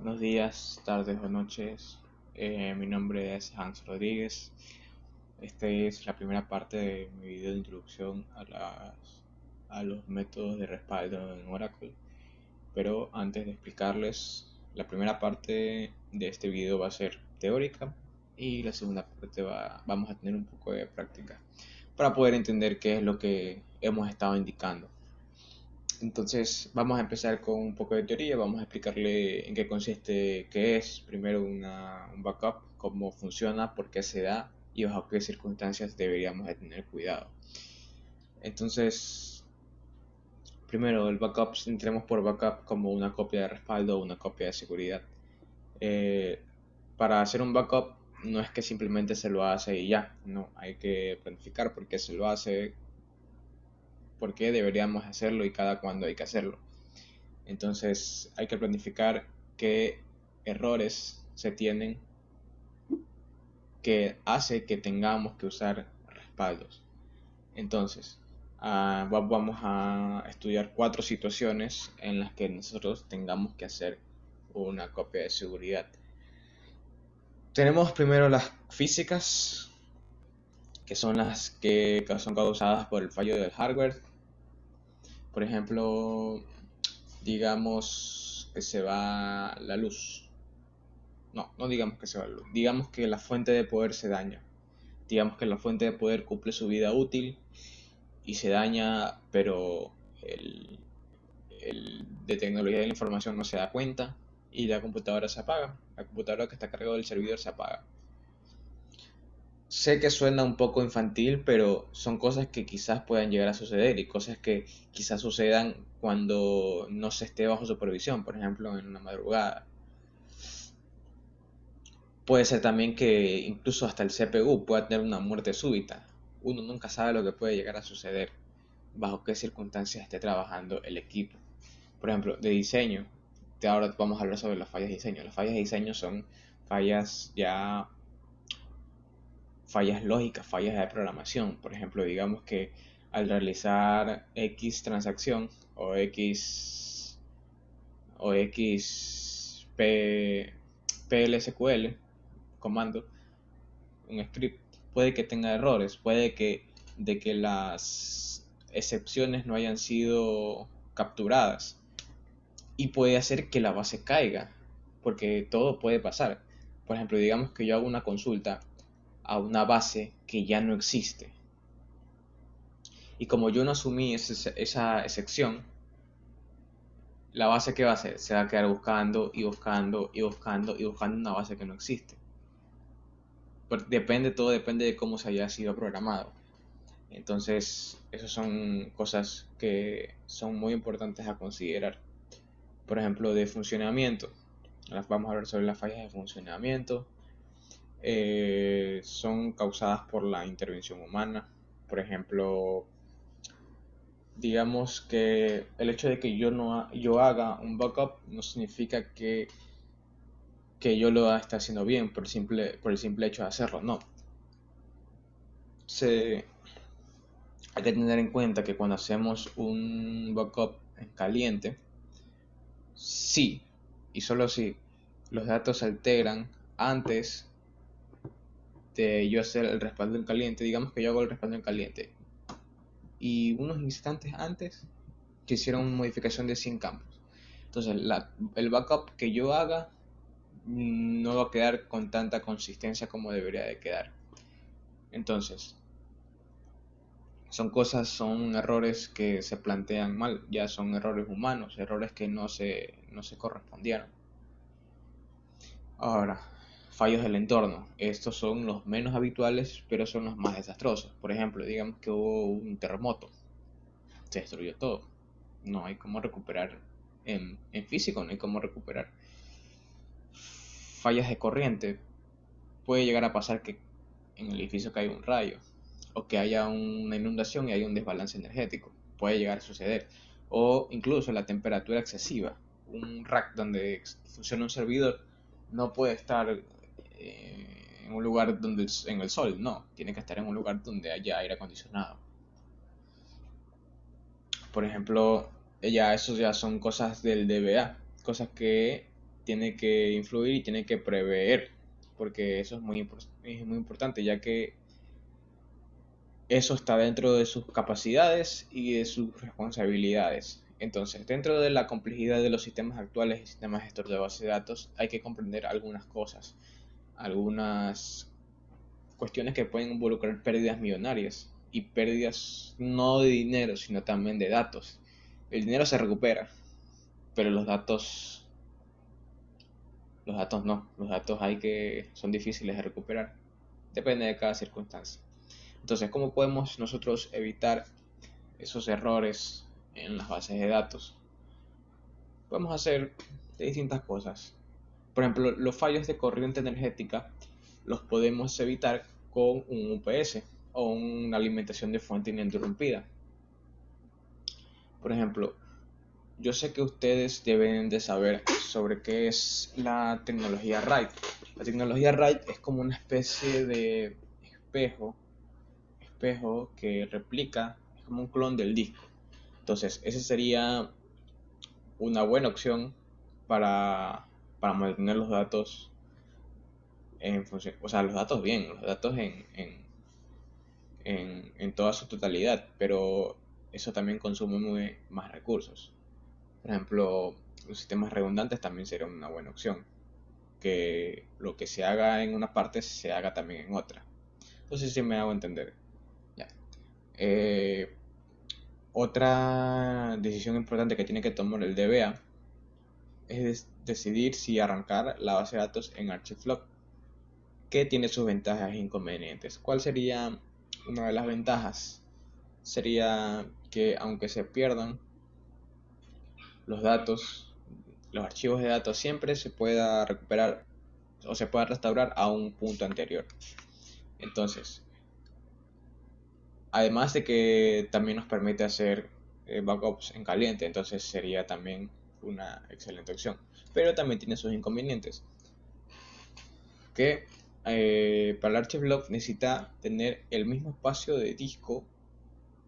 Buenos días, tardes o noches. Mi nombre es Hans Rodríguez. Esta es la primera parte de mi video de introducción a los métodos de respaldo en Oracle. Pero antes de explicarles, la primera parte de este video va a ser teórica y la segunda parte vamos a tener un poco de práctica para poder entender qué es lo que hemos estado indicando. Entonces vamos a empezar con un poco de teoría, vamos a explicarle en qué consiste, qué es primero un backup, cómo funciona, por qué se da y bajo qué circunstancias deberíamos de tener cuidado. Entonces, primero el backup, entremos por backup como una copia de respaldo o una copia de seguridad. Eh, para hacer un backup no es que simplemente se lo hace y ya, no, hay que planificar por qué se lo hace, por qué deberíamos hacerlo y cada cuándo hay que hacerlo. Entonces hay que planificar qué errores se tienen que hace que tengamos que usar respaldos. Entonces, vamos a estudiar 4 situaciones en las que nosotros tengamos que hacer una copia de seguridad. Tenemos primero las físicas, que son las que son causadas por el fallo del hardware. Por ejemplo, digamos que se va la luz. No digamos que se va la luz. Digamos que la fuente de poder se daña. Digamos que la fuente de poder cumple su vida útil y se daña, pero el de tecnología de la información no se da cuenta y la computadora se apaga. La computadora que está cargada del servidor se apaga. Sé que suena un poco infantil, pero son cosas que quizás puedan llegar a suceder y cosas que quizás sucedan cuando no se esté bajo supervisión, por ejemplo, en una madrugada. Puede ser también que incluso hasta el CPU pueda tener una muerte súbita. Uno nunca sabe lo que puede llegar a suceder, bajo qué circunstancias esté trabajando el equipo. Por ejemplo, de diseño. Ahora vamos a hablar sobre las fallas de diseño. Las fallas de diseño son fallas ya, fallas lógicas, fallas de programación. Por ejemplo, digamos que al realizar X transacción o X PLSQL comando, un script, puede que tenga errores, puede que de que las excepciones no hayan sido capturadas y puede hacer que la base caiga, porque todo puede pasar. Por ejemplo, digamos que yo hago una consulta a una base que ya no existe y como yo no asumí esa excepción, la base que va a hacer se va a quedar buscando y buscando y buscando y buscando una base que no existe. Todo depende de cómo se haya sido programado. Entonces, esas son cosas que son muy importantes a considerar. Por ejemplo, de funcionamiento. Vamos a hablar sobre las fallas de funcionamiento. Son causadas por la intervención humana. Por ejemplo, digamos que el hecho de que yo haga un backup no significa que yo lo esté haciendo bien por el simple hecho de hacerlo. No. Se, Hay que tener en cuenta que cuando hacemos un backup en caliente, sí, y solo si los datos se alteran antes de yo hacer el respaldo en caliente, digamos que yo hago el respaldo en caliente y unos instantes antes que hicieron una modificación de 100 campos. Entonces el backup que yo haga no va a quedar con tanta consistencia como debería de quedar. Entonces, son errores que se plantean mal, ya son errores humanos, errores que no se correspondieron. Ahora, fallos del entorno. Estos son los menos habituales, pero son los más desastrosos. Por ejemplo, digamos que hubo un terremoto, se destruyó todo. No hay cómo recuperar en físico, no hay cómo recuperar. Fallas de corriente. Puede llegar a pasar que en el edificio caiga un rayo o que haya una inundación y haya un desbalance energético. Puede llegar a suceder. O incluso la temperatura excesiva. Un rack donde funciona un servidor no puede estar en un lugar en el sol, no. Tiene que estar en un lugar donde haya aire acondicionado. Por ejemplo, esos ya son cosas del DBA, cosas que tiene que influir y tiene que prever, porque eso es muy importante, ya que eso está dentro de sus capacidades y de sus responsabilidades. Entonces, dentro de la complejidad de los sistemas actuales y sistemas gestores de base de datos, hay que comprender algunas cosas, algunas cuestiones que pueden involucrar pérdidas millonarias y pérdidas no de dinero, sino también de datos. El dinero se recupera, pero los datos no, los datos son difíciles de recuperar, depende de cada circunstancia. Entonces, ¿cómo podemos nosotros evitar esos errores en las bases de datos? Podemos hacer distintas cosas. Por ejemplo, los fallos de corriente energética los podemos evitar con un UPS o una alimentación de fuente ininterrumpida. Por ejemplo, yo sé que ustedes deben de saber sobre qué es la tecnología RAID. La tecnología RAID es como una especie de espejo que replica, es como un clon del disco. Entonces, esa sería una buena opción para, para mantener los datos en función, o sea, los datos bien, los datos en toda su totalidad, pero eso también consume más recursos. Por ejemplo, los sistemas redundantes también sería una buena opción, que lo que se haga en una parte se haga también en otra. No sé si me hago entender. Ya. Eh, Otra decisión importante que tiene que tomar el DBA es decidir si arrancar la base de datos en Archiflog, que tiene sus ventajas e inconvenientes. ¿Cuál sería una de las ventajas? Sería que aunque se pierdan los datos, los archivos de datos, siempre se pueda recuperar o se pueda restaurar a un punto anterior. Entonces, además de que también nos permite hacer backups en caliente, entonces sería también una excelente opción. Pero también tiene sus inconvenientes, que para el Archivlog necesita tener el mismo espacio de disco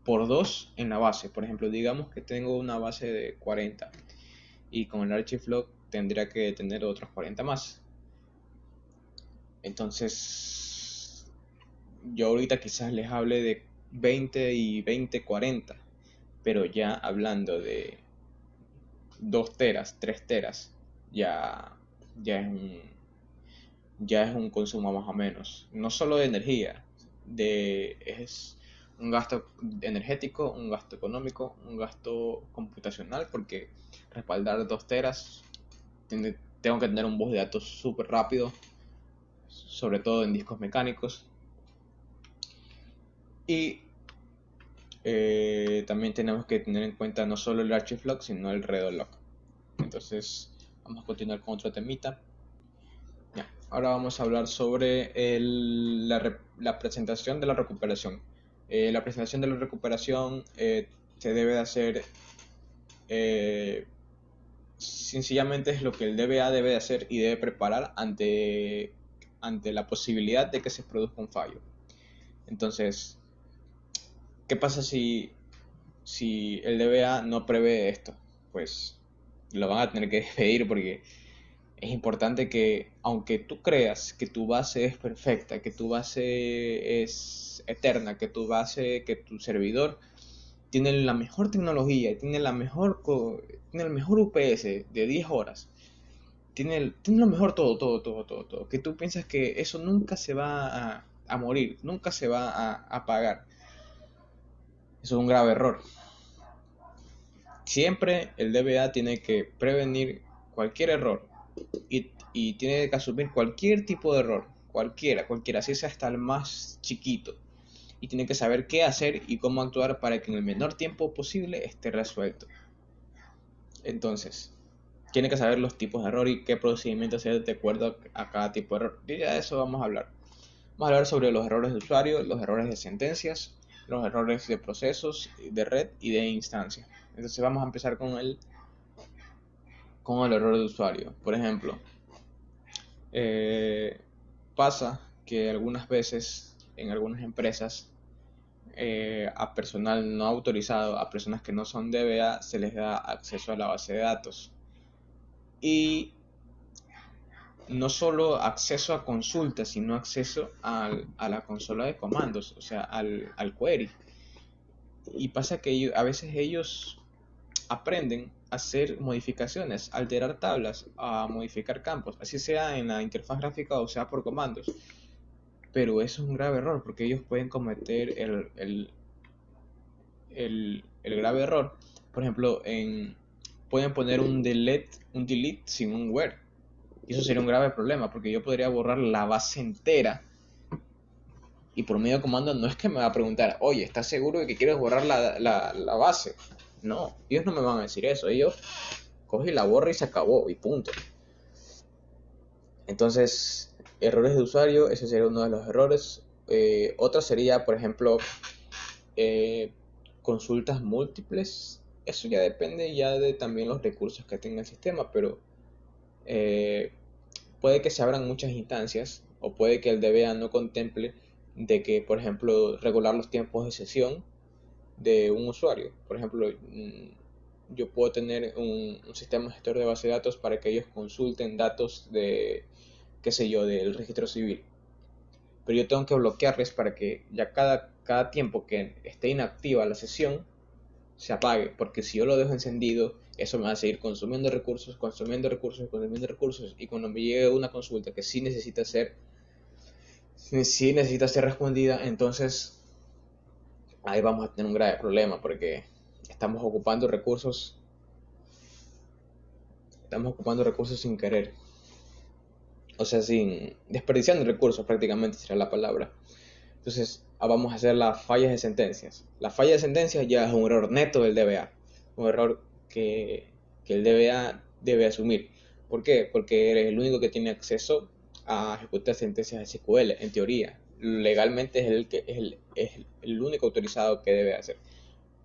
por 2 en la base. Por ejemplo, digamos que tengo una base de 40 y con el Archivlog tendría que tener otros 40 más. Entonces, yo ahorita quizás les hable de 20 y 20-40, pero ya hablando de 2 teras, 3 teras, ya, ya es un, ya es un consumo más o menos, no solo de energía, es un gasto energético, un gasto económico, un gasto computacional, porque respaldar 2 teras, tengo que tener un bus de datos súper rápido, sobre todo en discos mecánicos, y también tenemos que tener en cuenta no solo el Archiflog, sino el Redolog. Entonces, vamos a continuar con otro temita. Ya, ahora vamos a hablar sobre la presentación de la recuperación. La presentación de la recuperación se debe de hacer, eh, sencillamente es lo que el DBA debe de hacer y debe preparar ante la posibilidad de que se produzca un fallo. Entonces, ¿qué pasa si el DBA no prevé esto? Pues lo van a tener que despedir, porque es importante que, aunque tú creas que tu base es perfecta, que tu base es eterna, que tu servidor tiene la mejor tecnología, tiene el mejor UPS de 10 horas, tiene lo mejor todo, que tú piensas que eso nunca se va a morir, nunca se va a apagar. Eso es un grave error. Siempre el DBA tiene que prevenir cualquier error y tiene que asumir cualquier tipo de error, cualquiera, así sea hasta el más chiquito. Y tiene que saber qué hacer y cómo actuar para que en el menor tiempo posible esté resuelto. Entonces, tiene que saber los tipos de error y qué procedimiento hacer de acuerdo a cada tipo de error. Y ya de eso vamos a hablar. Vamos a hablar sobre los errores de usuario, los errores de sentencias, los errores de procesos, de red y de instancia. Entonces vamos a empezar con el error de usuario. Por ejemplo, eh, pasa que algunas veces en algunas empresas a personal no autorizado, a personas que no son DBA, se les da acceso a la base de datos. Y no solo acceso a consultas, sino acceso a la consola de comandos, o sea, al query. Y pasa que a veces ellos aprenden a hacer modificaciones, a alterar tablas, a modificar campos, así sea en la interfaz gráfica o sea por comandos. Pero eso es un grave error porque ellos pueden cometer el grave error. Por ejemplo, pueden poner un delete sin un where. Y eso sería un grave problema porque yo podría borrar la base entera y por medio de comando no es que me va a preguntar, oye, ¿estás seguro de que quieres borrar la base? No, ellos no me van a decir eso. Ellos cogen la borra y se acabó y punto. Entonces, errores de usuario, ese sería uno de los errores. Otro sería, por ejemplo, eh, consultas múltiples. Eso ya depende ya de también los recursos que tenga el sistema, pero eh, puede que se abran muchas instancias o puede que el DBA no contemple de que, por ejemplo, regular los tiempos de sesión de un usuario. Por ejemplo, yo puedo tener un sistema gestor de base de datos para que ellos consulten datos de, qué sé yo, del registro civil. Pero yo tengo que bloquearles para que ya cada tiempo que esté inactiva la sesión se apague, porque si yo lo dejo encendido, eso me va a seguir consumiendo recursos, consumiendo recursos, consumiendo recursos, y cuando me llegue una consulta que sí necesita ser respondida, entonces ahí vamos a tener un grave problema, porque estamos ocupando recursos sin querer, o sea, sin desperdiciando recursos prácticamente será la palabra. Entonces, vamos a hacer las fallas de sentencias. La falla de sentencias ya es un error neto del DBA, un error que el DBA debe asumir. ¿Por qué? Porque eres el único que tiene acceso a ejecutar sentencias SQL, en teoría. Legalmente es el único autorizado que debe hacer.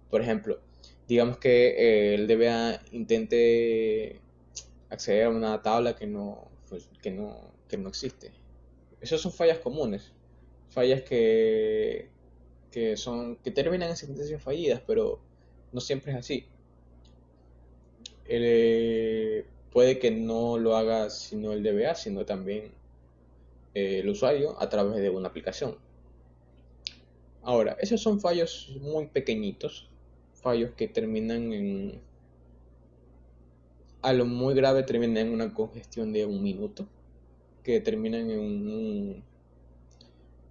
Por ejemplo, digamos que el DBA intente acceder a una tabla que no existe. Esas son fallas comunes, fallas que terminan en sentencias fallidas, pero no siempre es así. Puede que no lo haga sino el DBA, sino también el usuario a través de una aplicación. Ahora, esos son fallos muy pequeñitos, fallos que terminan a lo muy grave terminan en una congestión de un minuto, que terminan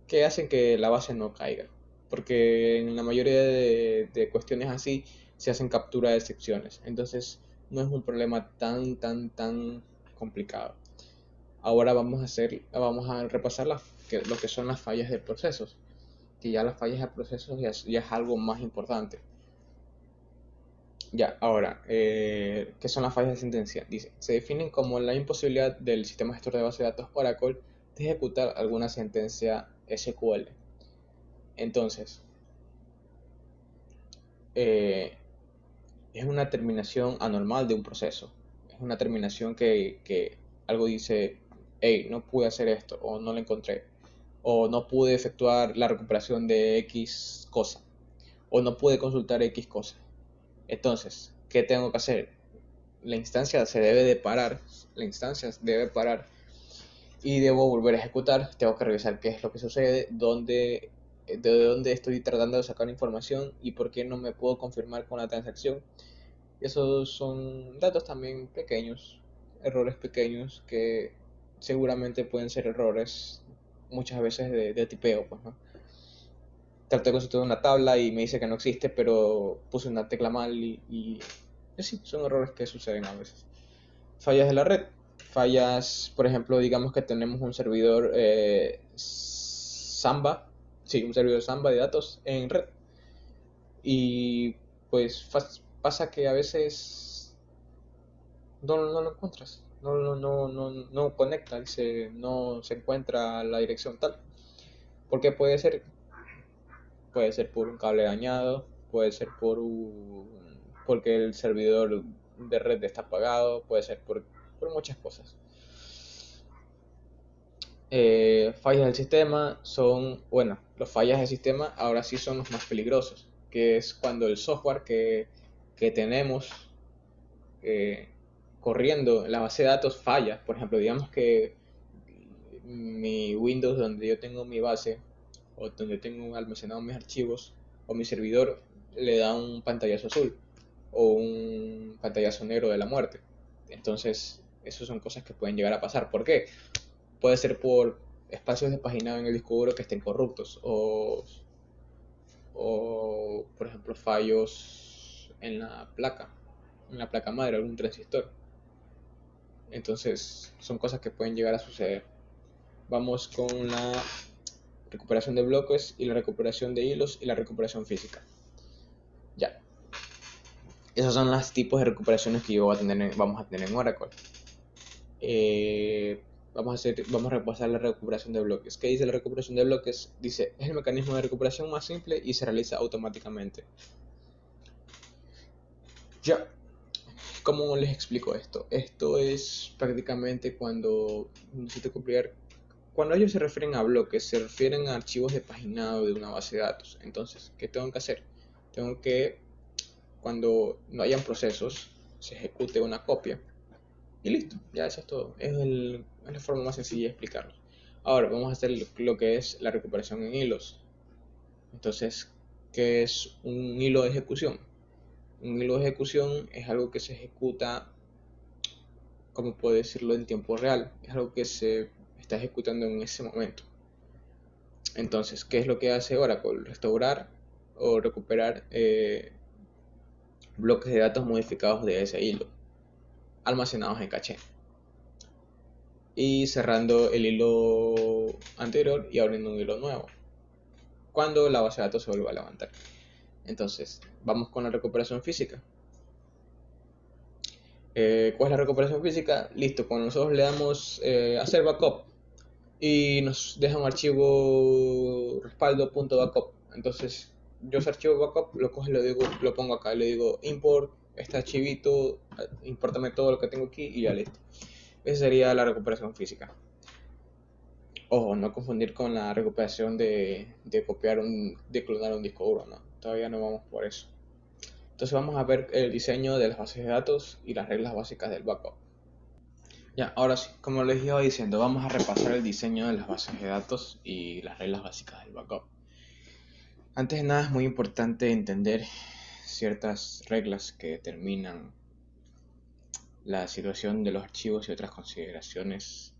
que hacen que la base no caiga. Porque en la mayoría de cuestiones así se hacen captura de secciones. Entonces no es un problema tan complicado. Ahora vamos a repasar lo que son las fallas de procesos. Que ya las fallas de procesos ya es algo más importante. Ya, ahora, ¿qué son las fallas de sentencia? Dice, se definen como la imposibilidad del sistema gestor de base de datos Oracle de ejecutar alguna sentencia SQL. Entonces, eh, es una terminación anormal de un proceso. Es una terminación que algo dice, hey, no pude hacer esto, o no lo encontré, o no pude efectuar la recuperación de X cosa, o no pude consultar X cosa. Entonces, ¿qué tengo que hacer? La instancia se debe de parar, la instancia debe parar y debo volver a ejecutar. Tengo que revisar qué es lo que sucede, de dónde estoy tratando de sacar información y por qué no me puedo confirmar con la transacción. Esos son datos también pequeños, errores pequeños que seguramente pueden ser errores muchas veces de tipeo, pues, ¿no? Traté de consultar una tabla y me dice que no existe, pero puse una tecla mal y sí, son errores que suceden a veces. Fallas de la red. Fallas, por ejemplo, digamos que tenemos un servidor Samba, sí, un servidor Samba de datos en red. Y pues pasa que a veces no lo encuentras, no conecta, no se encuentra la dirección tal. Porque puede ser por un cable dañado, puede ser porque el servidor de red está apagado, puede ser por muchas cosas. Fallas del sistema son, bueno, los fallas del sistema ahora sí son los más peligrosos, que es cuando el software que tenemos eh, corriendo, la base de datos falla. Por ejemplo, digamos que mi Windows donde yo tengo mi base o donde tengo almacenado mis archivos o mi servidor le da un pantallazo azul o un pantallazo negro de la muerte. Entonces, esas son cosas que pueden llegar a pasar. ¿Por qué? Puede ser por espacios de paginado en el disco duro que estén corruptos o por ejemplo, fallos en la placa madre, algún transistor. Entonces, son cosas que pueden llegar a suceder. Vamos con la recuperación de bloques y la recuperación de hilos y la recuperación física. Ya. Esos son los tipos de recuperaciones que vamos a tener en Oracle. Vamos a repasar la recuperación de bloques. ¿Qué dice la recuperación de bloques? Dice, es el mecanismo de recuperación más simple y se realiza automáticamente. Ya. ¿Cómo les explico esto? Esto es prácticamente cuando necesito copiar. Cuando ellos se refieren a bloques, se refieren a archivos de paginado de una base de datos. Entonces, ¿qué tengo que hacer? Tengo que, cuando no hayan procesos, se ejecute una copia y listo. Ya eso es todo. Es la forma más sencilla de explicarlo. Ahora, vamos a hacer lo que es la recuperación en hilos. Entonces, ¿qué es un hilo de ejecución? Un hilo de ejecución es algo que se ejecuta, como puedo decirlo, en tiempo real. Es algo que se está ejecutando en ese momento. Entonces, ¿qué es lo que hace Oracle? Restaurar o recuperar bloques de datos modificados de ese hilo, almacenados en caché. Y cerrando el hilo anterior y abriendo un hilo nuevo, cuando la base de datos se vuelva a levantar. Entonces, vamos con la recuperación física. ¿Cuál es la recuperación física? Listo, cuando nosotros le damos hacer backup y nos deja un archivo respaldo.backup. Entonces, yo ese archivo backup lo cojo y lo pongo acá, le digo import este archivito, importame todo lo que tengo aquí y ya listo. Esa sería la recuperación física. Ojo, no confundir con la recuperación de copiar de clonar un disco duro, no, todavía no vamos por eso. Entonces vamos a ver el diseño de las bases de datos y las reglas básicas del backup. Ya, ahora sí, como les iba diciendo, vamos a repasar el diseño de las bases de datos y las reglas básicas del backup. Antes de nada es muy importante entender ciertas reglas que determinan la situación de los archivos y otras consideraciones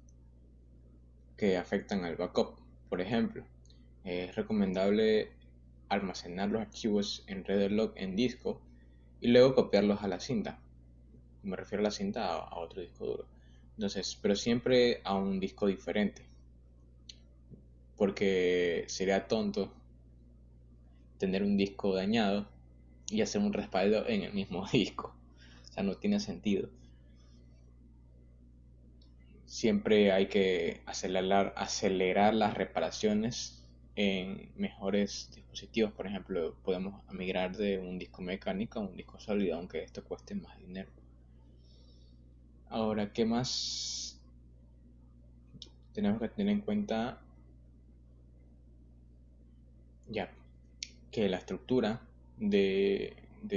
que afectan al backup. Por ejemplo, es recomendable almacenar los archivos en read log en disco y luego copiarlos a la cinta. Me refiero a la cinta a otro disco duro. Entonces, pero siempre a un disco diferente, porque sería tonto tener un disco dañado y hacer un respaldo en el mismo disco. O sea, no tiene sentido. Siempre hay que acelerar las reparaciones en mejores dispositivos. Por ejemplo, podemos migrar de un disco mecánico a un disco sólido, aunque esto cueste más dinero. Ahora, ¿qué más tenemos que tener en cuenta? Ya, que la estructura del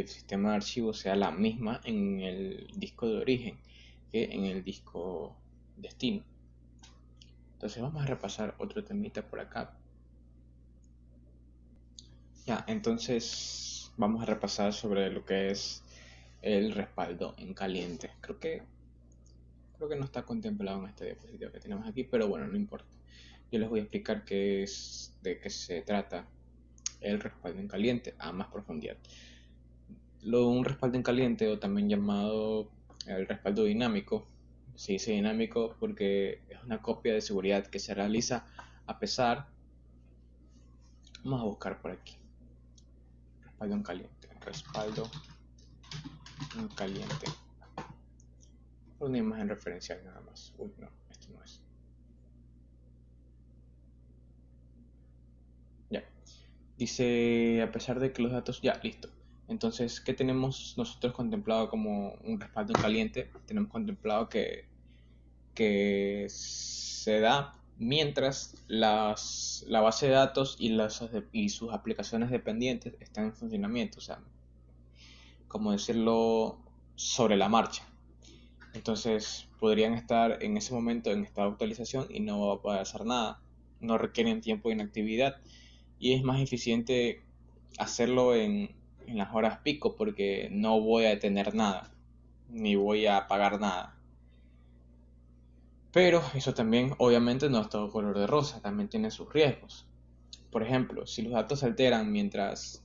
sistema de archivos sea la misma en el disco de origen que en el disco destino. Entonces vamos a repasar otro temita por acá. Ya, entonces vamos a repasar sobre lo que es el respaldo en caliente. Creo que no está contemplado en este diapositivo que tenemos aquí, pero bueno, no importa. Yo les voy a explicar de qué se trata el respaldo en caliente a más profundidad. Un respaldo en caliente, o también llamado el respaldo dinámico, se dice dinámico porque es una copia de seguridad que se realiza a pesar. Vamos a buscar por aquí. Respaldo en caliente. Respaldo en caliente. Una imagen referencial nada más. Uy, no, esto no es. Ya. Dice, a pesar de que los datos, ya, listo. Entonces, ¿qué tenemos nosotros contemplado como un respaldo en caliente? Tenemos contemplado que se da mientras la base de datos y sus aplicaciones dependientes están en funcionamiento, o sea, como decirlo, sobre la marcha. Entonces podrían estar en ese momento en estado de actualización y no va a poder hacer nada. No requieren tiempo de inactividad y es más eficiente hacerlo en las horas pico porque no voy a detener nada ni voy a apagar nada. Pero eso también obviamente no es todo color de rosa, también tiene sus riesgos. Por ejemplo, si los datos se alteran mientras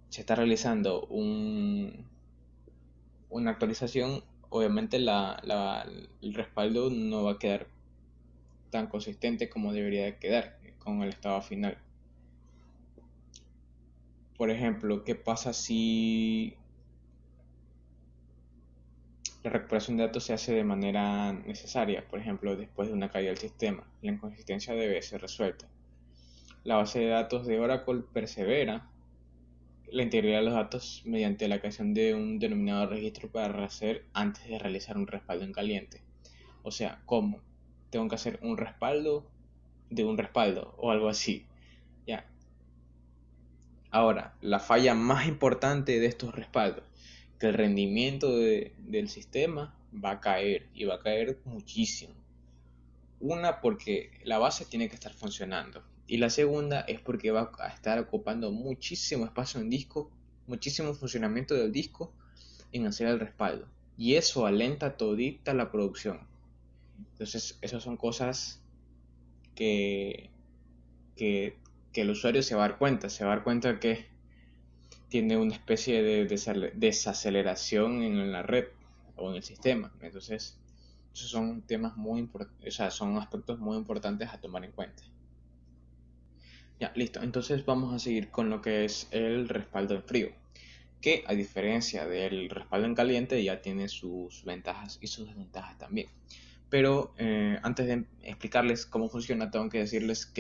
se está realizando una actualización, obviamente el respaldo no va a quedar tan consistente como debería de quedar con el estado final. Por ejemplo, ¿qué pasa si la recuperación de datos se hace de manera necesaria? Por ejemplo, después de una caída del sistema, la inconsistencia debe ser resuelta. La base de datos de Oracle persevera la integridad de los datos mediante la creación de un denominado registro para rehacer antes de realizar un respaldo en caliente. O sea, ¿cómo? Tengo que hacer un respaldo de un respaldo o algo así. Ya. Ahora, la falla más importante de estos respaldos, que el rendimiento del sistema va a caer y va a caer muchísimo. Una, porque la base tiene que estar funcionando. Y la segunda es porque va a estar ocupando muchísimo espacio en disco, muchísimo funcionamiento del disco en hacer el respaldo. Y eso alenta todita la producción. Entonces, esas son cosas que, que, que el usuario se va a dar cuenta. Se va a dar cuenta que tiene una especie de desaceleración en la red o en el sistema. Entonces, esos son temas muy importantes, o sea, son aspectos muy importantes a tomar en cuenta. Ya, listo. Entonces vamos a seguir con lo que es el respaldo en frío, que a diferencia del respaldo en caliente ya tiene sus ventajas y sus desventajas también. Pero antes de explicarles cómo funciona, tengo que decirles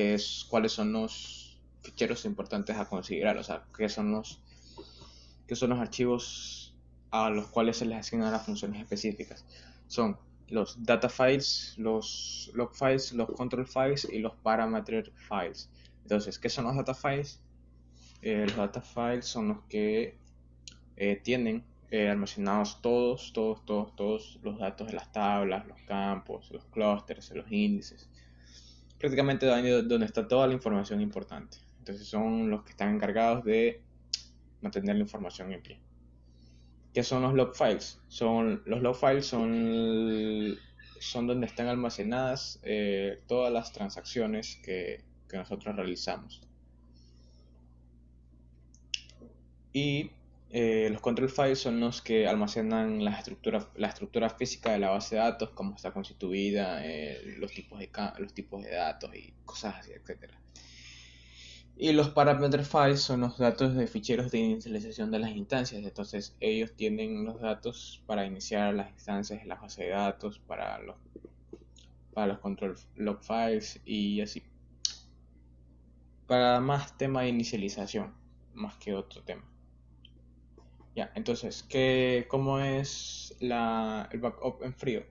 cuáles son los ficheros importantes a considerar, o sea, qué son los archivos a los cuales se les asignan las funciones específicas. Son los data files, los log files, los control files y los parameter files. Entonces, ¿qué son los data files? Los data files son los que tienen almacenados todos los datos de las tablas, los campos, los clústeres, los índices. Prácticamente donde está toda la información importante. Entonces son los que están encargados de mantener la información en pie. ¿Qué son los log files? Los log files son donde están almacenadas todas las transacciones que nosotros realizamos. Y los control files son los que almacenan la estructura física de la base de datos, cómo está constituida, los tipos de datos y cosas así, etc. Y los parameter files son los datos de ficheros de inicialización de las instancias. Entonces ellos tienen los datos para iniciar las instancias de la base de datos, para los control log files y así. Para más tema de inicialización, más que otro tema. Ya, entonces, ¿cómo es el backup en frío?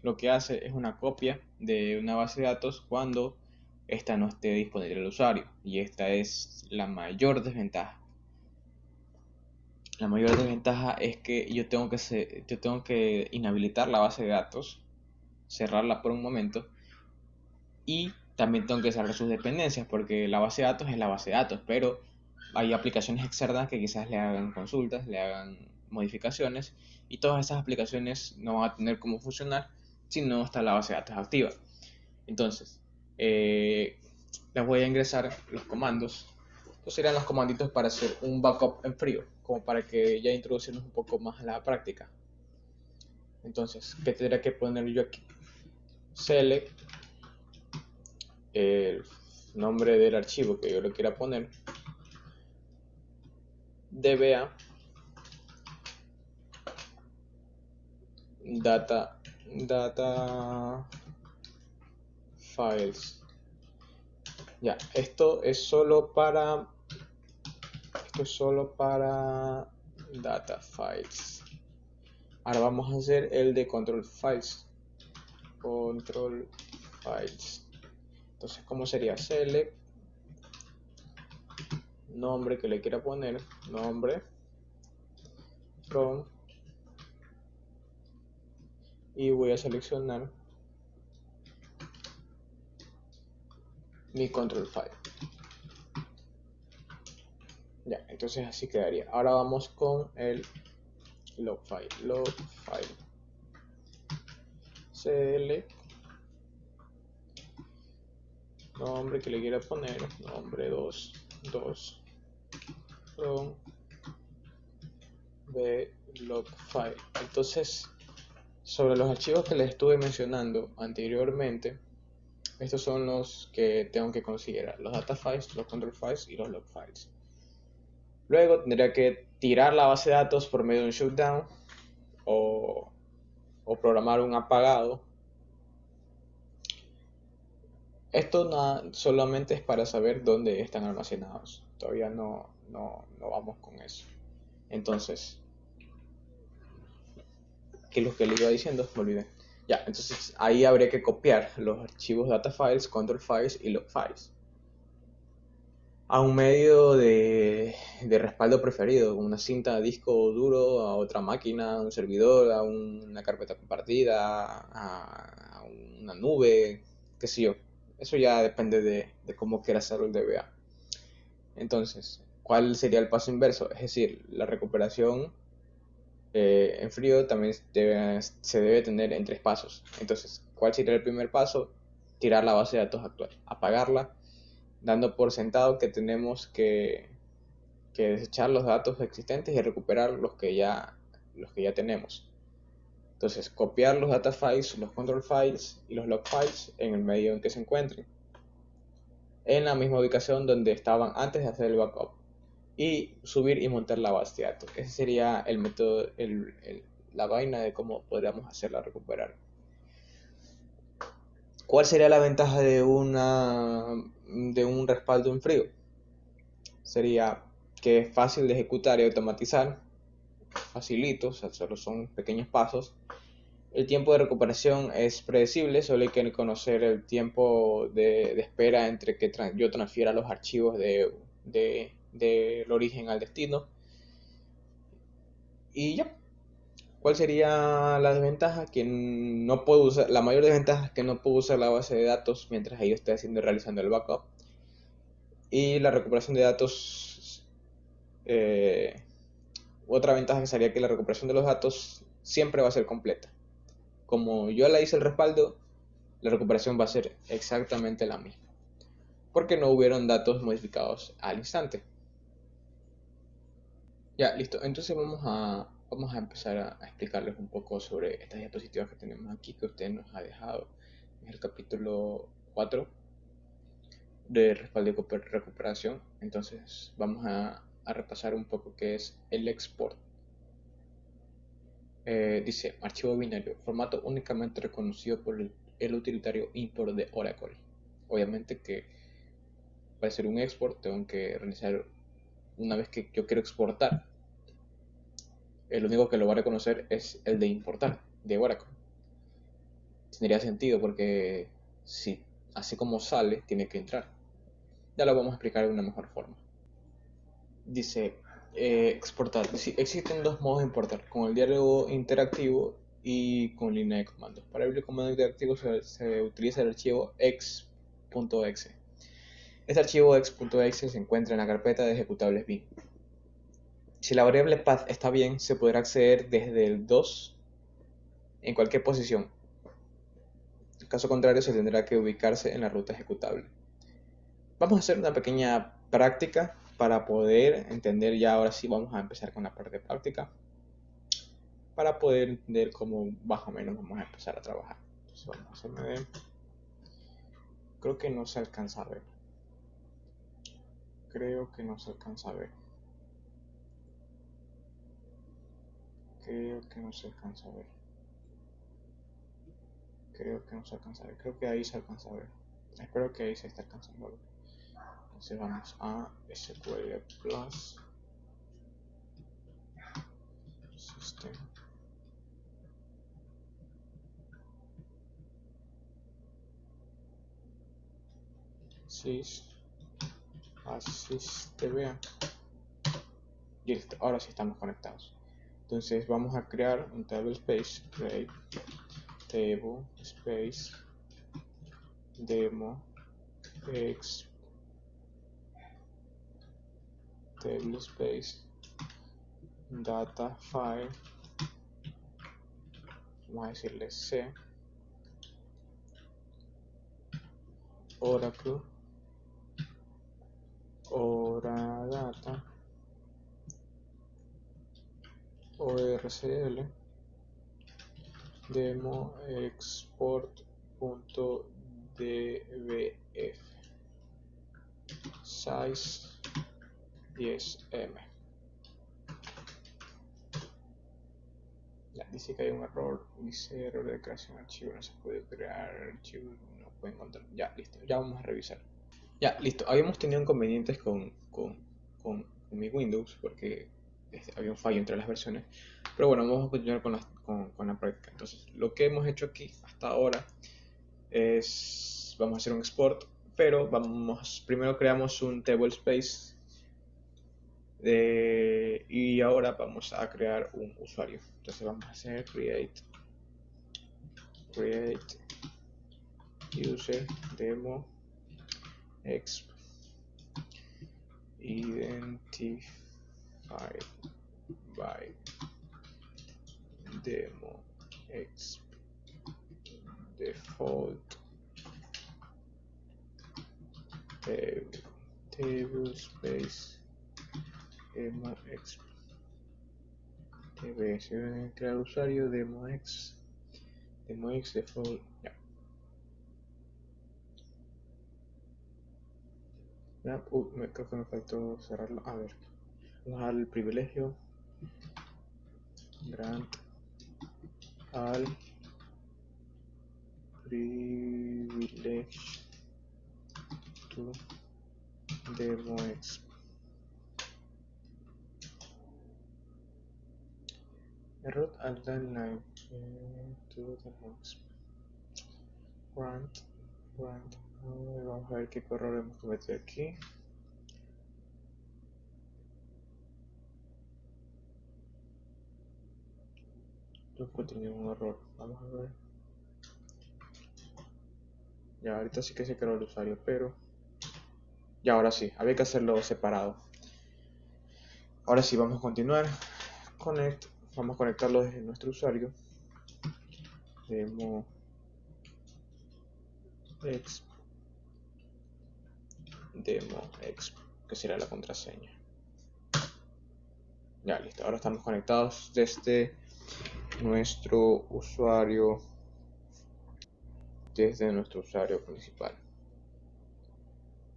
Lo que hace es una copia de una base de datos cuando esta no esté disponible al usuario. Y esta es la mayor desventaja. La mayor desventaja es que yo tengo que inhabilitar la base de datos, cerrarla por un momento y también tengo que cerrar sus dependencias porque la base de datos es la base de datos, pero hay aplicaciones externas que quizás le hagan consultas, le hagan modificaciones y todas esas aplicaciones no van a tener cómo funcionar si no está la base de datos activa. Entonces, les voy a ingresar los comandos. Estos serían los comanditos para hacer un backup en frío, como para que ya introducirnos un poco más a la práctica. Entonces, ¿qué tendría que poner yo aquí? Select el nombre del archivo que yo le quiera poner, dba data files. Ya, esto es solo para data files. Ahora vamos a hacer el de control files. Entonces, ¿cómo sería? Select nombre que le quiera poner, nombre from y voy a seleccionar mi control file. Ya, entonces así quedaría. Ahora vamos con el log file. Select nombre que le quiera poner, nombre 2 from the log file. Entonces, sobre los archivos que les estuve mencionando anteriormente, estos son los que tengo que considerar: los data files, los control files y los log files. Luego tendría que tirar la base de datos por medio de un shutdown o programar un apagado. Esto solamente es para saber dónde están almacenados. Todavía no vamos con eso. Entonces, ¿qué es lo que le iba diciendo? Me olvidé. Ya, entonces ahí habría que copiar los archivos data files, control files y log files a un medio de respaldo preferido, una cinta de disco duro, a otra máquina, a un servidor, a una carpeta compartida, a una nube, qué sé yo. Eso ya depende de cómo quiera hacerlo el DBA. Entonces, ¿cuál sería el paso inverso? Es decir, la recuperación en frío también se debe tener en 3 pasos. Entonces, ¿cuál sería el primer paso? Tirar la base de datos actual, apagarla, dando por sentado que tenemos que desechar los datos existentes y recuperar los que ya tenemos. Entonces, copiar los data files, los control files y los log files en el medio en que se encuentren, en la misma ubicación donde estaban antes de hacer el backup, y subir y montar la base de datos. Ese sería el método, la vaina de cómo podríamos hacerla recuperar. ¿Cuál sería la ventaja de un respaldo en frío? Sería que es fácil de ejecutar y automatizar, facilito, o sea, solo son pequeños pasos. El tiempo de recuperación es predecible, solo hay que conocer el tiempo de espera entre que yo transfiera los archivos del origen al destino. Y ya. ¿Cuál sería la desventaja? Que no puedo usar, la mayor desventaja es que no puedo usar la base de datos mientras yo esté realizando el backup. Y la recuperación de datos, otra ventaja sería que la recuperación de los datos siempre va a ser completa. Como yo la hice el respaldo, la recuperación va a ser exactamente la misma, porque no hubieron datos modificados al instante. Ya, listo. Entonces vamos a empezar a explicarles un poco sobre estas diapositivas que tenemos aquí, que usted nos ha dejado. Es el capítulo 4 de respaldo y recuperación. Entonces vamos a repasar un poco qué es el export. Dice: archivo binario, formato únicamente reconocido por el utilitario import de Oracle. Obviamente que para hacer un export tengo que realizar, una vez que yo quiero exportar, el único que lo va a reconocer es el de importar de Oracle. Tendría sentido porque si así como sale tiene que entrar. Ya lo vamos a explicar de una mejor forma. Dice exportar. Sí, existen dos modos de importar: con el diálogo interactivo y con línea de comandos. Para el comando interactivo se utiliza el archivo ex.exe. Este archivo ex.exe se encuentra en la carpeta de ejecutables bin. Si la variable path está bien, se podrá acceder desde el 2 en cualquier posición. En caso contrario, se tendrá que ubicarse en la ruta ejecutable. Vamos a hacer una pequeña práctica para poder entender. Ya ahora sí vamos a empezar con la parte práctica, para poder entender cómo más o menos vamos a empezar a trabajar. Entonces vamos a hacer creo que no se alcanza a ver. Creo que no se alcanza a ver. Creo que no se alcanza a ver. Creo que no se alcanza a ver. Creo que ahí se alcanza a ver. Espero que ahí se esté alcanzando a ver. Entonces vamos a SQL Plus System. Sys DBA. Y listo, ahora sí estamos conectados. Entonces vamos a crear un table space create table space demo exp table space data file, vamos a decirle C, Oracle, Oradata, ORCL, demo export.dbf, size 10M. Ya, dice que hay un error, dice error de creación de archivo, no se puede crear archivo, no puede encontrar. Ya, listo, ya vamos a revisar. Ya, listo, habíamos tenido inconvenientes con mi Windows porque había un fallo entre las versiones, pero bueno, vamos a continuar con la práctica. Entonces, lo que hemos hecho aquí hasta ahora es, vamos a hacer un export, pero primero creamos un table space y ahora vamos a crear un usuario. Entonces vamos a hacer create user demo exp identified by demo exp default table space demo exp tb. Si voy a crear usuario demo exp default. Ya. Creo que me faltó cerrarlo. A ver, vamos a darle el privilegio grant al privilege to demo exp root at that line to demo exp grant. Vamos a ver qué error hemos cometido aquí. No puedo tener un error. Vamos a ver. Ya, ahorita sí que se creó el usuario, pero ya ahora sí, había que hacerlo separado. Ahora sí, vamos a continuar. Connect. Vamos a conectarlo desde nuestro usuario. Demo exp que será la contraseña. Ya, listo. Ahora estamos conectados desde nuestro usuario principal.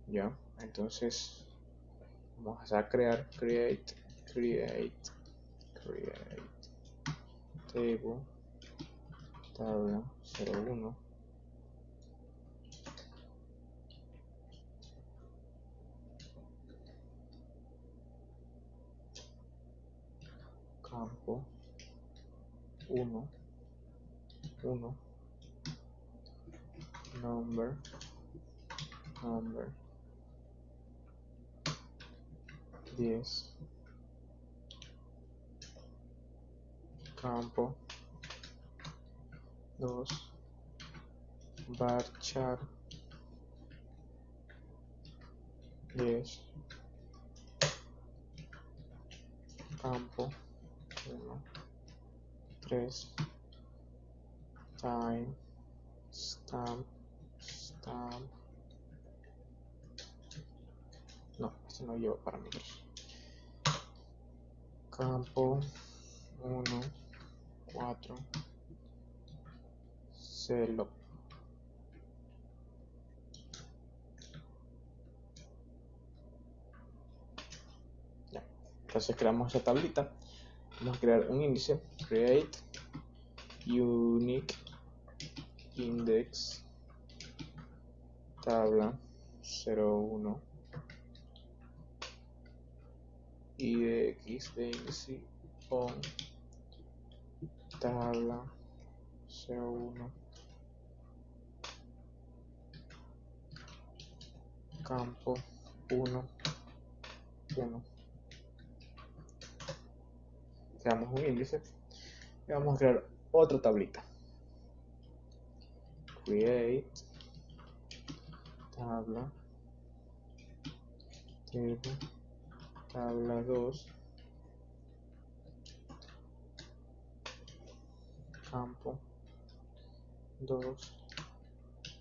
Ya, entonces vamos a crear create table tabla 01 campo 1 number 10 campo 2 varchar 10 campo 1 3 time stamp no, este no lleva parámetros. Campo 1 4 celo. Ya. Entonces creamos esta tablita. Vamos a crear un índice. Create unique index tabla 01 ix de índice on tabla 01 campo 1 creamos un índice y vamos a crear otra tablita. create tabla table tabla 2 campo 2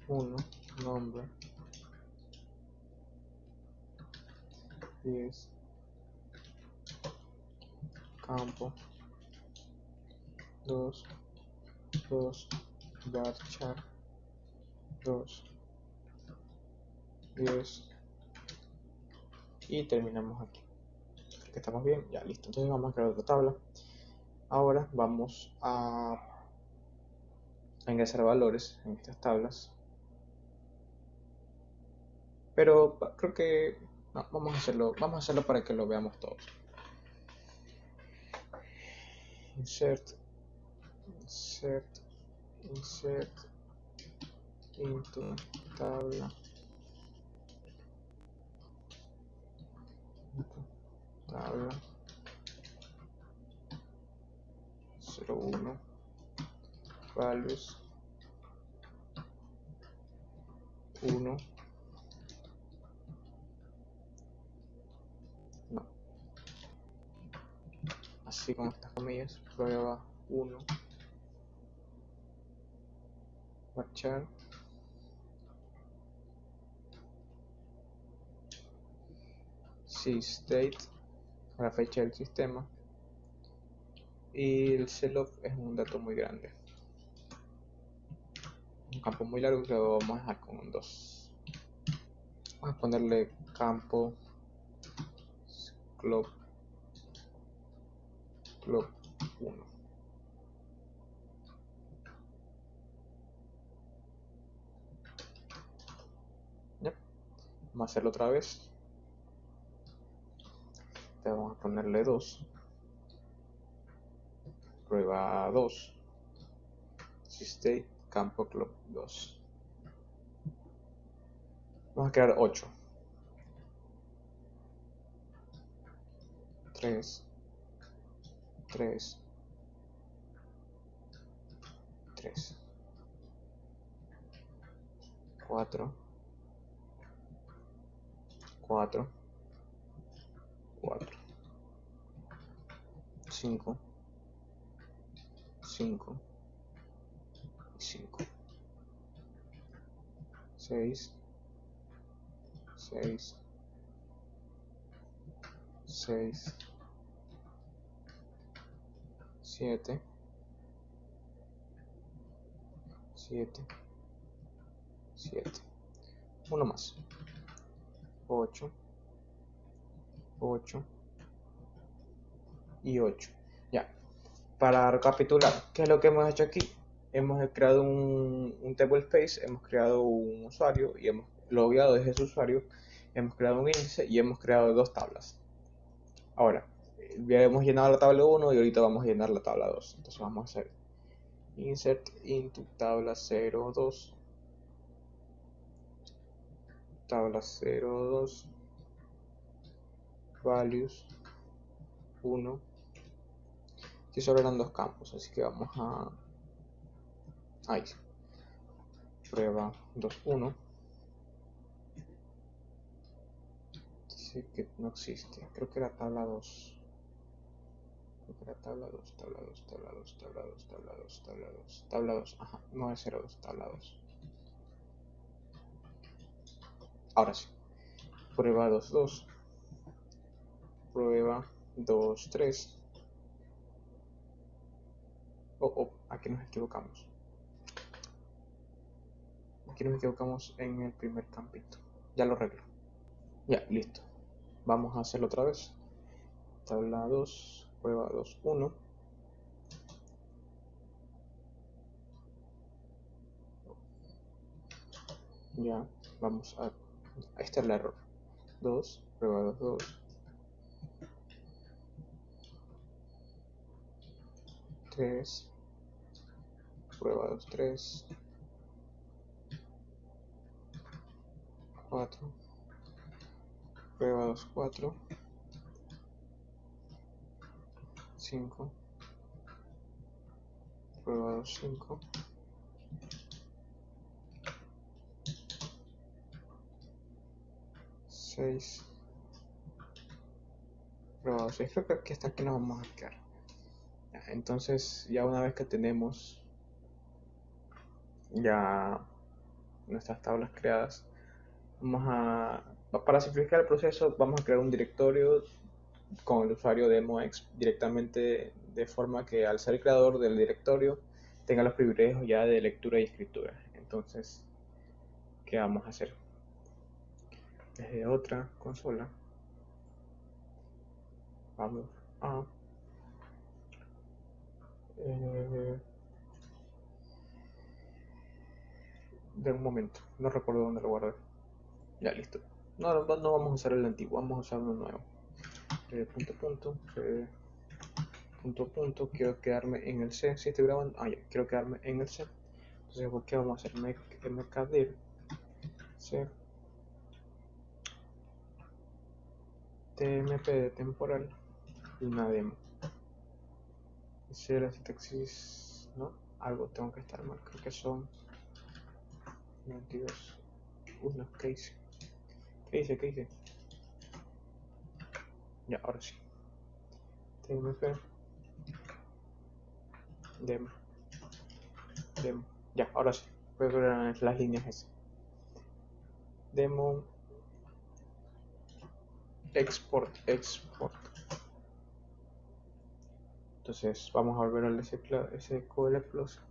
1 nombre 10 campo 2 2 varchar 2 10 y terminamos aquí. Que estamos bien, ya listo. Entonces vamos a crear otra tabla. Ahora vamos a ingresar valores en estas tablas, pero creo que no, vamos a hacerlo para que lo veamos todos. Insert into tabla tabla 01 values 1 no, así con estas comillas, prueba 1 varchar sysdate, la fecha del sistema, y el selof es un dato muy grande, un campo muy largo que lo vamos a dejar con un 2. Vamos a ponerle campo clock 1. ¿Ya? Vamos a hacerlo otra vez. Te vamos a ponerle 2. Prueba 2. Sysdate campo clock 2. Vamos a crear 8. 3 3 3 4 4 4 5 5 y 5 6 6 6 7 7 7 uno más 8 8 y 8. Ya, para recapitular, ¿qué es lo que hemos hecho aquí? Hemos creado un table space, hemos creado un usuario y hemos logueado desde ese usuario, hemos creado un índice y hemos creado dos tablas. Ahora, ya hemos llenado la tabla 1 y ahorita vamos a llenar la tabla 2. Entonces vamos a hacer insert into tabla 02 tabla 02 values 1. Aquí solo eran dos campos, así que vamos a ahí, prueba 2.1. Dice que no existe, creo que era tabla 2. Creo que era tabla 2, tabla 2, tabla 2, tabla 2, tabla 2, tabla 2, tabla 2, ajá, 902, tabla 2. Ahora sí, prueba 2.2, prueba 2.3. Aquí nos equivocamos. Aquí nos equivocamos en el primer campito. Ya lo arreglo. Ya, listo. Vamos a hacerlo otra vez. Tabla 2, prueba 2.1. Ya, vamos a... Ahí está el error. 2, prueba 2.2. 3, prueba 2.3. 4, prueba 2.4. 5, prueba 2.5. 6 probado 6. Creo que aquí hasta aquí nos vamos a quedar. Entonces, ya una vez que tenemos ya nuestras tablas creadas, para simplificar el proceso, vamos a crear un directorio con el usuario demoexp directamente, de forma que al ser el creador del directorio tenga los privilegios ya de lectura y escritura. Entonces, ¿qué vamos a hacer? Desde otra consola vamos a de un momento, no recuerdo dónde lo guardé. Ya, listo. No vamos a usar el antiguo, vamos a usar uno nuevo. Punto, quiero quedarme en el C. Si estoy grabando, ya, quiero quedarme en el C. Entonces, ¿qué vamos a hacer? mkdir C tmp de temporal y una demo. Si la sintaxis, ¿no? Algo tengo que estar mal, creo que son 22. No, ¿qué hice? ¿Qué hice? Ya, ahora sí. tmp demo. Ya, ahora sí. Puedo ver las líneas S. Demo export. Entonces vamos a volver al SQL Plus.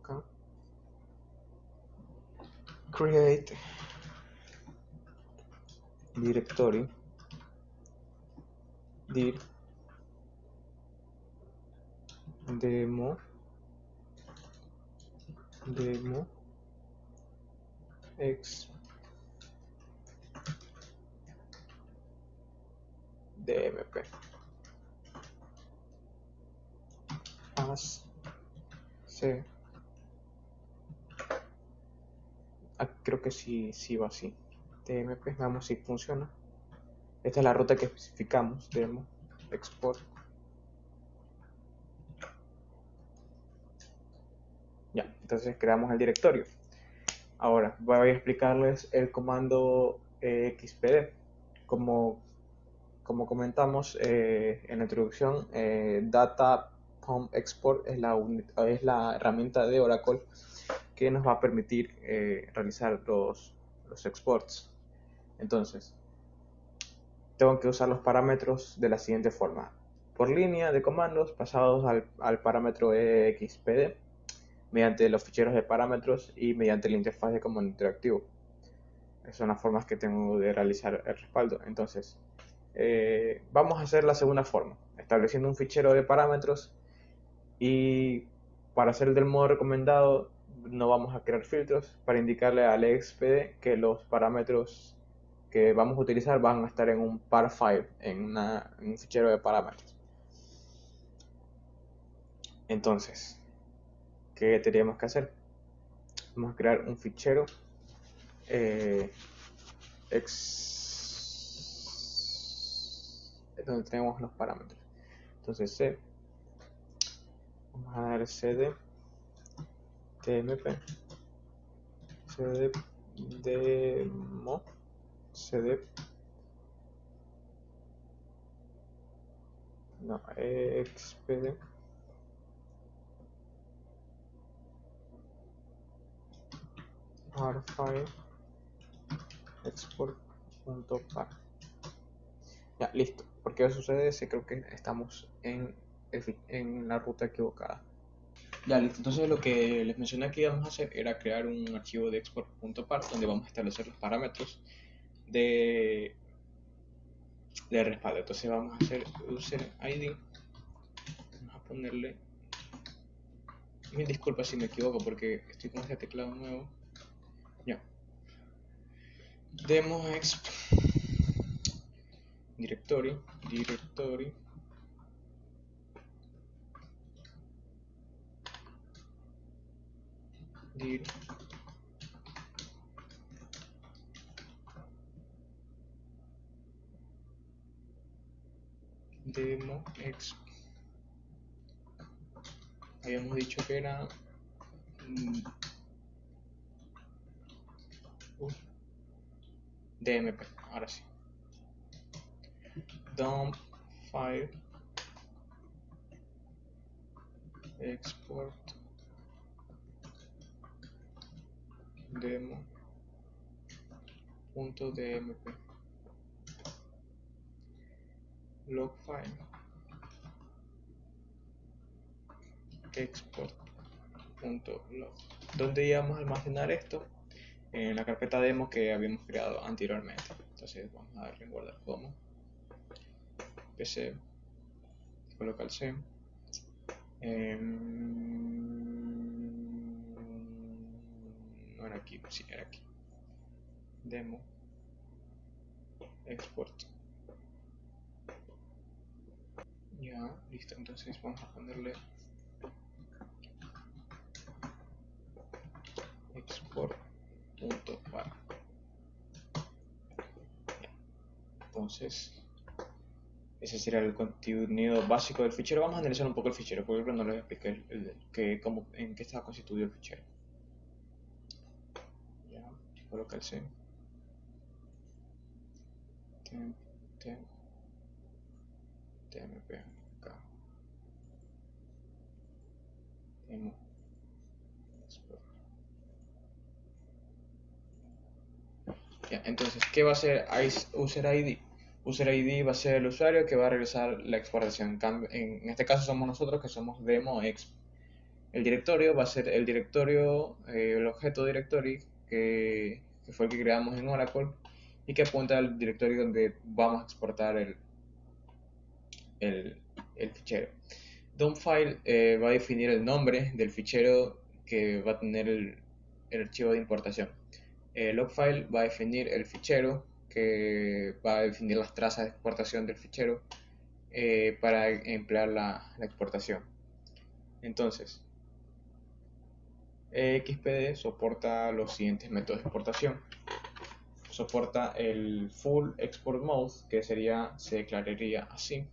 Acá. Create directory dir demo x dmp as c. Creo que sí va así. tmp, vamos si funciona. Esta es la ruta que especificamos. Demo export. Ya, entonces creamos el directorio. Ahora voy a explicarles el comando xpd. Como comentamos en la introducción, Data Pump Export es la herramienta de Oracle que nos va a permitir realizar los exports. Entonces, tengo que usar los parámetros de la siguiente forma: por línea de comandos pasados al parámetro xpd, mediante los ficheros de parámetros y mediante la interfaz de comando interactivo. Esas son las formas que tengo de realizar el respaldo. Entonces, vamos a hacer la segunda forma, estableciendo un fichero de parámetros, y para hacer el del modo recomendado no vamos a crear filtros para indicarle al xpd que los parámetros que vamos a utilizar van a estar en un par file, en un fichero de parámetros. Entonces, ¿qué tendríamos que hacer? Vamos a crear un fichero donde tenemos los parámetros. Entonces vamos a dar cd tmp cd demo cd xpd file export.par. Ya, listo. ¿Por qué sucede? Si creo que estamos en la ruta equivocada. Ya, listo. Entonces lo que les mencioné que íbamos a hacer era crear un archivo de export.par donde vamos a establecer los parámetros de respaldo. Entonces vamos a hacer user ID. Vamos a ponerle... Mil disculpas si me equivoco porque estoy con este teclado nuevo. Ya. Demo exp directory dir demo exp. Habíamos dicho que era DMP. Ahora sí. Dump file export demo.dmp log file export.log. ¿Dónde íbamos a almacenar esto? En la carpeta demo que habíamos creado anteriormente. Entonces vamos a darle en guardar como pc local c no era aquí, sí era aquí, demo export. Ya, listo. Entonces vamos a ponerle export.par. Entonces ese sería el contenido básico del fichero. Vamos a analizar un poco el fichero, porque no les expliqué en qué está constituido el fichero. Ya, local c tmp acá, demo export. Ya, entonces, ¿qué va a hacer user ID? User ID va a ser el usuario que va a realizar la exportación. En este caso somos nosotros, que somos demo exp. El directorio va a ser el directorio, el objeto directory que fue el que creamos en Oracle y que apunta al directorio donde vamos a exportar el fichero. Dump file va a definir el nombre del fichero que va a tener el archivo de importación. Log file va a definir el fichero que va a definir las trazas de exportación del fichero para emplear la exportación. Entonces, XPD soporta los siguientes métodos de exportación. Soporta el full export mode, que se declararía así: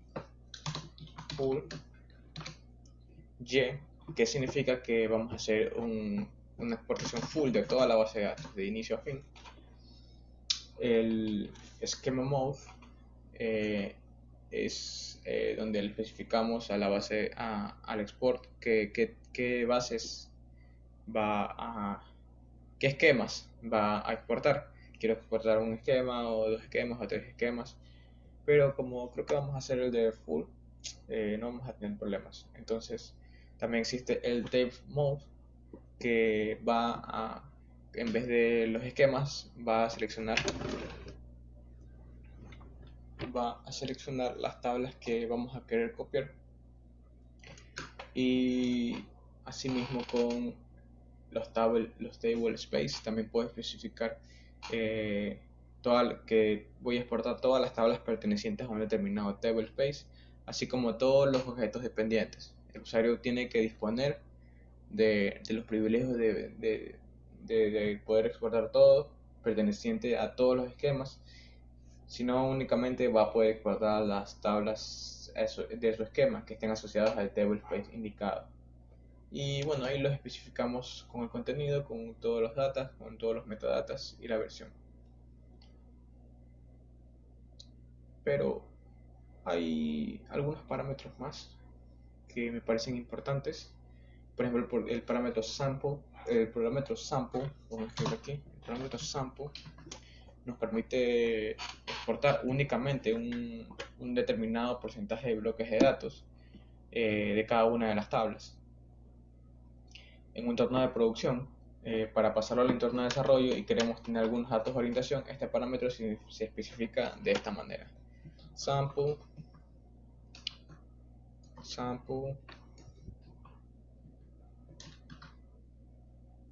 full Y, que significa que vamos a hacer una exportación full de toda la base de datos, de inicio a fin. El schema mode es donde le especificamos a la base, al export, qué bases qué esquemas va a exportar. Quiero exportar un esquema o dos esquemas o tres esquemas, pero como creo que vamos a hacer el de full, no vamos a tener problemas. Entonces también existe el tape mode, que en vez de los esquemas, va a seleccionar las tablas que vamos a querer copiar, y asimismo con los table space también puedo especificar que voy a exportar todas las tablas pertenecientes a un determinado table space, así como todos los objetos dependientes. El usuario tiene que disponer de los privilegios de poder exportar todo perteneciente a todos los esquemas, sino únicamente va a poder exportar las tablas de su esquema que estén asociadas al table space indicado. Y bueno, ahí los especificamos con el contenido, con todos los datos, con todos los metadatas y la versión. Pero hay algunos parámetros más que me parecen importantes. Por ejemplo, el parámetro sample, vamos a escribir aquí, el parámetro sample nos permite exportar únicamente un determinado porcentaje de bloques de datos de cada una de las tablas. En un entorno de producción, para pasarlo al entorno de desarrollo y queremos tener algunos datos de orientación, este parámetro se especifica de esta manera: sample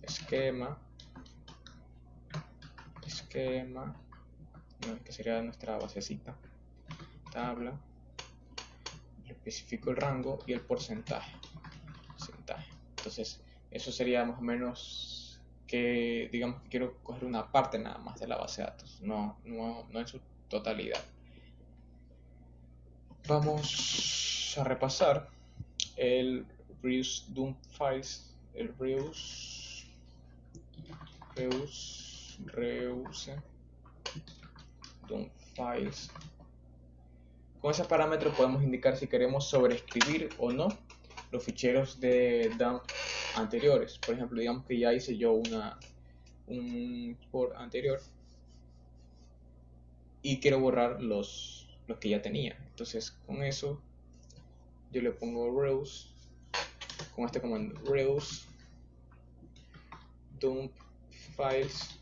esquema, que sería nuestra basecita, tabla, le especifico el rango y el porcentaje. Entonces eso sería más o menos que, digamos que quiero coger una parte nada más de la base de datos, no en su totalidad. Vamos a repasar el reuse dump files, el reuse dump files. Con ese parámetro podemos indicar si queremos sobreescribir o no los ficheros de dump anteriores. Por ejemplo, digamos que ya hice yo un export anterior y quiero borrar los que ya tenía. Entonces con eso yo le pongo reuse, con este comando reuse dump files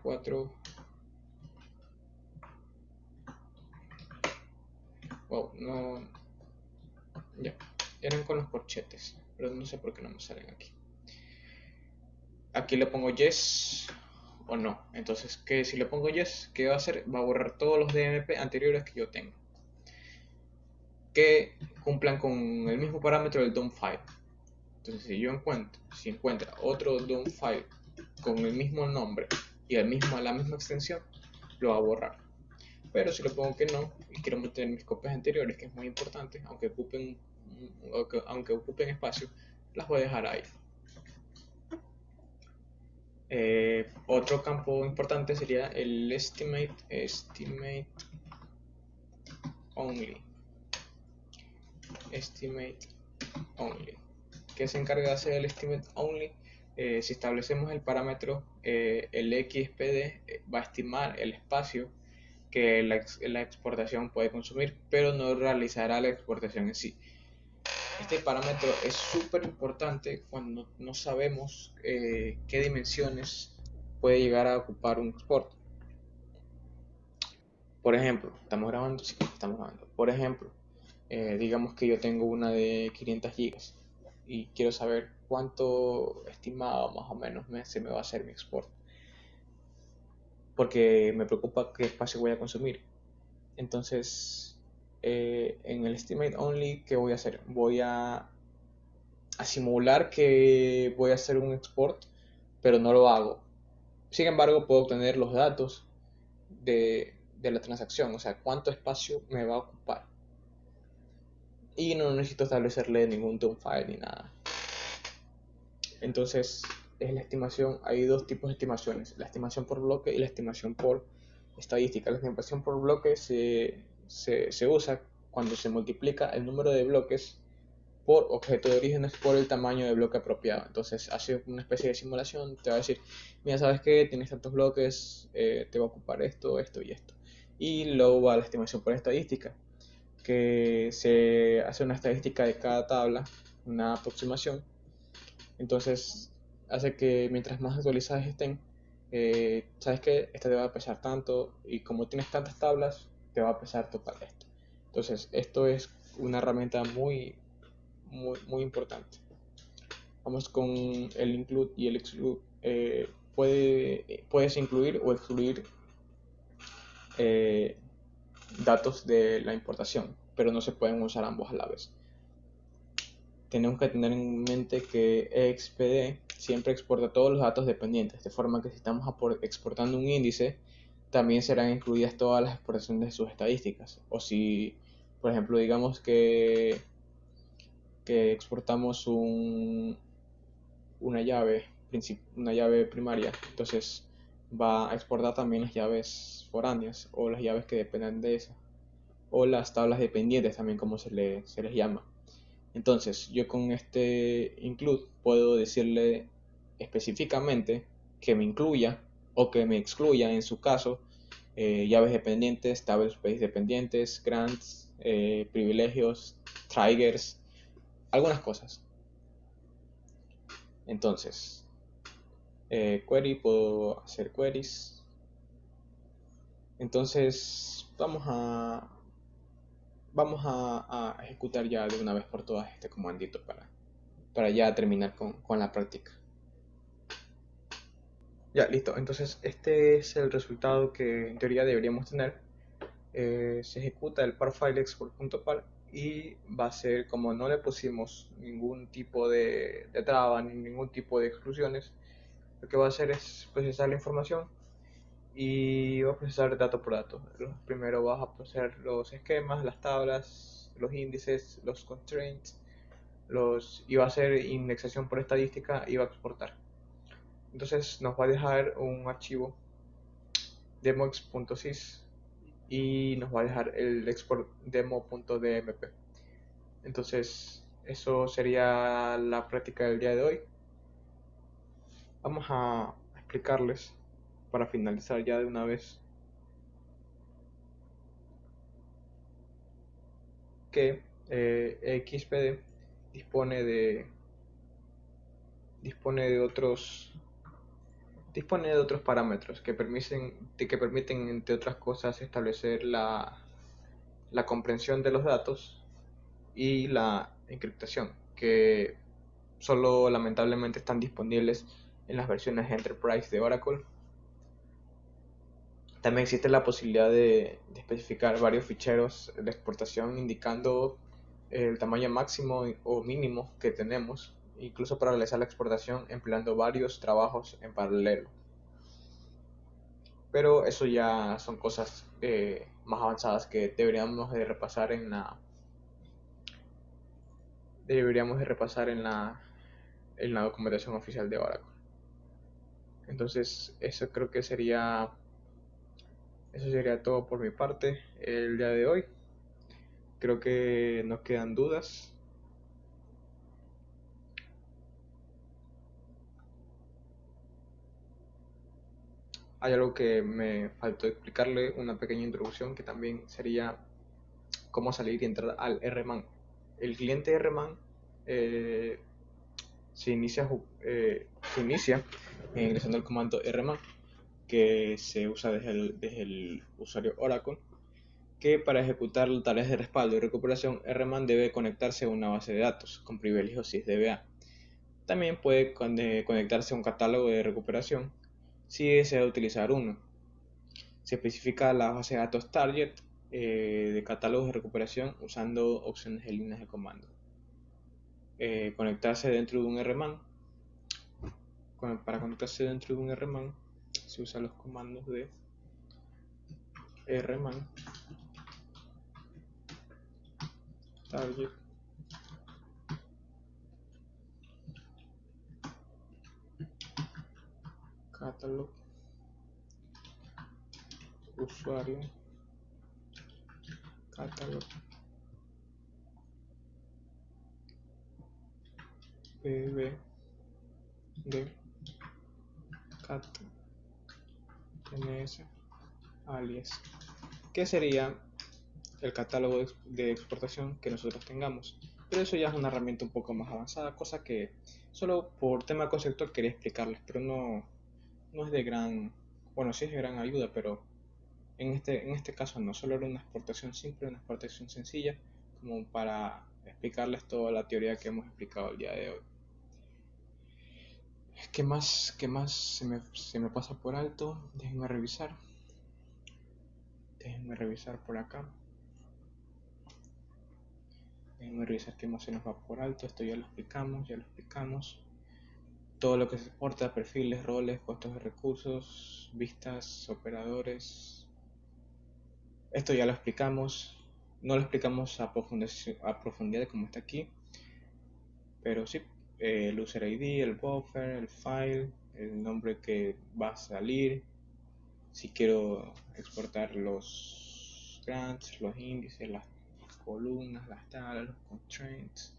4. Wow, no, ya, eran con los corchetes, pero no sé por qué no me salen aquí. Aquí le pongo yes o no. Entonces, que si le pongo yes, ¿qué va a hacer? Va a borrar todos los DMP anteriores que yo tengo, que cumplan con el mismo parámetro del dump file. Entonces, si encuentra otro dump file con el mismo nombre y la misma extensión, lo va a borrar. Pero si le pongo que no y quiero mantener mis copias anteriores, que es muy importante, aunque ocupen espacio, las voy a dejar ahí. Otro campo importante sería el estimate only, que se encarga de hacer el estimate only. Si establecemos el parámetro, el XPD va a estimar el espacio que la exportación puede consumir, pero no realizará la exportación en sí. Este parámetro es súper importante cuando no sabemos qué dimensiones puede llegar a ocupar un export. Por ejemplo, ¿estamos grabando? Sí, estamos grabando. Por ejemplo, digamos que yo tengo una de 500 gigas y quiero saber cuánto estimado más o menos se me va a hacer mi export, porque me preocupa qué espacio voy a consumir. Entonces, en el estimate only, ¿qué voy a hacer? Voy a simular que voy a hacer un export, pero no lo hago. Sin embargo, puedo obtener los datos de la transacción, o sea, cuánto espacio me va a ocupar. Y no necesito establecerle ningún dump file ni nada. Entonces, es la estimación. Hay dos tipos de estimaciones: la estimación por bloque y la estimación por estadística. La estimación por bloque se usa cuando se multiplica el número de bloques por objeto de orígenes por el tamaño de bloque apropiado. Entonces hace una especie de simulación, te va a decir, mira, sabes que tienes tantos bloques, te va a ocupar esto, esto y esto. Y luego va la estimación por estadística, que se hace una estadística de cada tabla, una aproximación. Entonces hace que mientras más actualizadas estén, sabes que esta te va a pesar tanto, y como tienes tantas tablas, te va a pesar total esto. Entonces esto es una herramienta muy importante. Vamos con el include y el exclude. Puedes incluir o excluir eh, datos de la importación, pero no se pueden usar ambos a la vez. Tenemos que tener en mente que EXPD siempre exporta todos los datos dependientes, de forma que si estamos exportando un índice, también serán incluidas todas las exportaciones de sus estadísticas. O si, por ejemplo, digamos que exportamos una llave primaria, entonces va a exportar también las llaves foráneas o las llaves que dependan de esa, o las tablas dependientes también, como se les llama. Entonces yo con este include puedo decirle específicamente que me incluya o que me excluya, en su caso, llaves dependientes, table space dependientes, grants, privilegios, triggers, algunas cosas. Entonces, query, puedo hacer queries. Entonces, vamos a ejecutar ya de una vez por todas este comandito para ya terminar con la práctica. Ya, listo. Entonces, este es el resultado que en teoría deberíamos tener. Se ejecuta el parfile export.par y va a ser, como no le pusimos ningún tipo de traba ni ningún tipo de exclusiones, lo que va a hacer es procesar la información y va a procesar dato por dato. Primero vas a procesar los esquemas, las tablas, los índices, los constraints, iba a hacer indexación por estadística, iba a exportar. Entonces nos va a dejar un archivo demox.sys y nos va a dejar el export demo.dmp. Entonces eso sería la práctica del día de hoy. Vamos a explicarles para finalizar ya de una vez que XPD dispone de dispone de otros dispone de otros parámetros que permiten entre otras cosas establecer la comprensión de los datos y la encriptación, que solo lamentablemente están disponibles en las versiones Enterprise de Oracle. También existe la posibilidad de especificar varios ficheros de exportación indicando el tamaño máximo o mínimo que tenemos, incluso para realizar la exportación empleando varios trabajos en paralelo. Pero eso ya son cosas más avanzadas que deberíamos de repasar en la documentación oficial de Oracle. Entonces eso sería todo por mi parte el día de hoy. Creo que no quedan dudas. Hay algo que me faltó explicarle, una pequeña introducción que también sería cómo salir y entrar al RMAN. El cliente RMAN eh, se inicia ingresando el comando RMAN, que se usa desde el usuario Oracle, que para ejecutar tareas de respaldo y recuperación, RMAN debe conectarse a una base de datos con privilegios SysDBA. También puede conectarse a un catálogo de recuperación si desea utilizar uno. Se especifica la base de datos target de catálogos de recuperación usando opciones de líneas de comando. Conectarse dentro de un RMAN. Para conectarse dentro de un RMAN se usan los comandos de RMAN target catalog usuario catalog pb de cat ms alias, que sería el catálogo de exportación que nosotros tengamos. Pero eso ya es una herramienta un poco más avanzada, cosa que solo por tema conceptual quería explicarles, pero no es de gran, bueno, sí es de gran ayuda, pero en este caso no, solo era una exportación simple, una exportación sencilla, como para explicarles toda la teoría que hemos explicado el día de hoy. ¿Qué más se me pasa por alto? Déjenme revisar por acá. Déjenme revisar qué más se nos va por alto. Esto ya lo explicamos. Todo lo que se exporta, perfiles, roles, costos de recursos, vistas, operadores. Esto ya lo explicamos. No lo explicamos a profundidad como está aquí. Pero sí, el user ID, el buffer, el file, el nombre que va a salir. Si quiero exportar los grants, los índices, las columnas, las tablas, los constraints.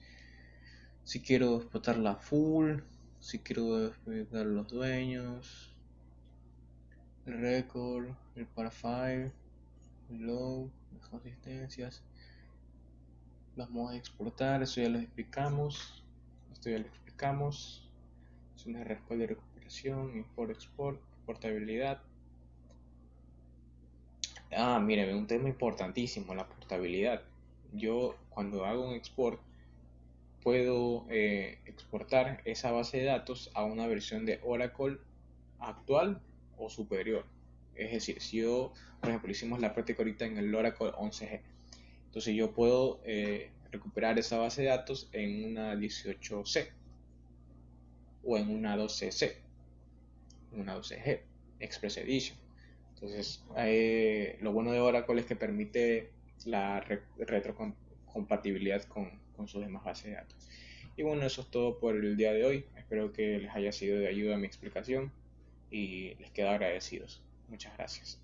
Si quiero exportar la full, si quiero exportar los dueños, el record, el parafile, el log, las consistencias, los modos de exportar, eso ya lo explicamos. Opciones de respaldo y recuperación, import-export, portabilidad. Miren, un tema importantísimo, la portabilidad. Yo cuando hago un export puedo exportar esa base de datos a una versión de Oracle actual o superior. Es decir, si yo, por ejemplo, hicimos la práctica ahorita en el Oracle 11G, entonces yo puedo recuperar esa base de datos en una 18C o en una 12C, en una 12G, Express Edition. Entonces, lo bueno de Oracle es que permite la retrocompatibilidad con sus demás bases de datos. Y bueno, eso es todo por el día de hoy. Espero que les haya sido de ayuda mi explicación y les quedo agradecidos. Muchas gracias.